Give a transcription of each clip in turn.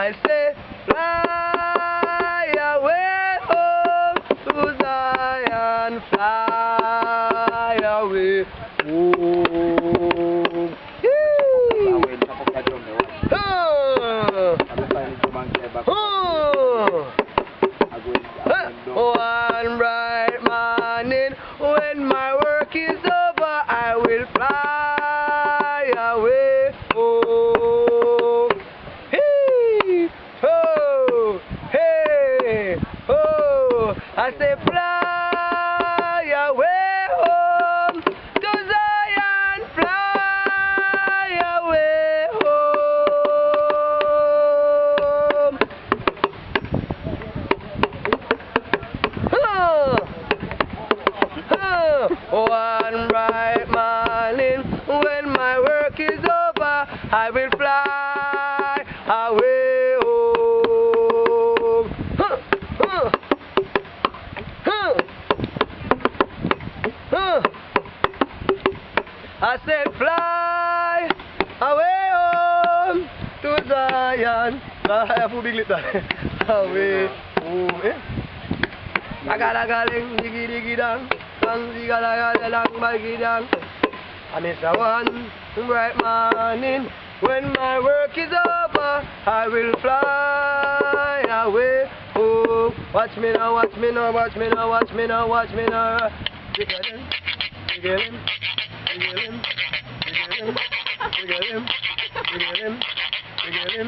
I say, fly away home to Zion, fly away home. One bright morning, when my work is over, I will fly away home. Hey, ho, hey, ho. I say fly away home to Zion, fly away home. One bright morning, when my work is over, I will fly away home. I said fly away home to Zion. Fly big little away home. Agalaling digi digi dang, dang digalalang bagi dang. And it's a one bright morning, when my work is over, I will fly away home. Watch me now, watch me now, watch me now, watch me now, watch me now. Jiggle him, jiggle him, jiggle him, jiggle him, jiggle him, jiggle him, jiggle him,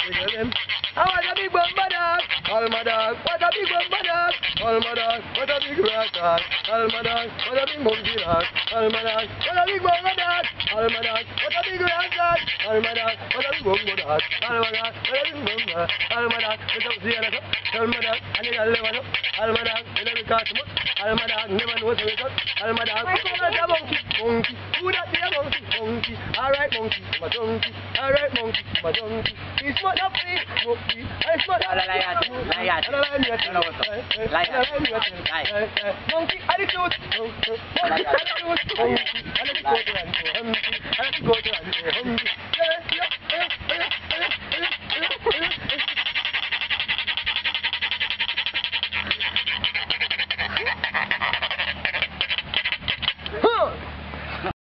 jiggle him. I want a big bumper dog, all my dog. What a big bumper dog, all my dog. What a big rock dog, all my dog. What a big monkey dog, all my dog. What a big bumper dog, all my dog. What a big rock dog, all my dog. What a big bumper dog, all my dog. What a big bumper, all my dog. What a big rock dog, all my dog. And you never know, all my dog. You never catch him, all my dog. Never know what's up, all my dog. Who that a monkey, monkey? Who that a monkey, monkey? All right, monkey, my donkey. All right, monkey, my donkey. He's not up free. Monkey attitude. Monkey attitude.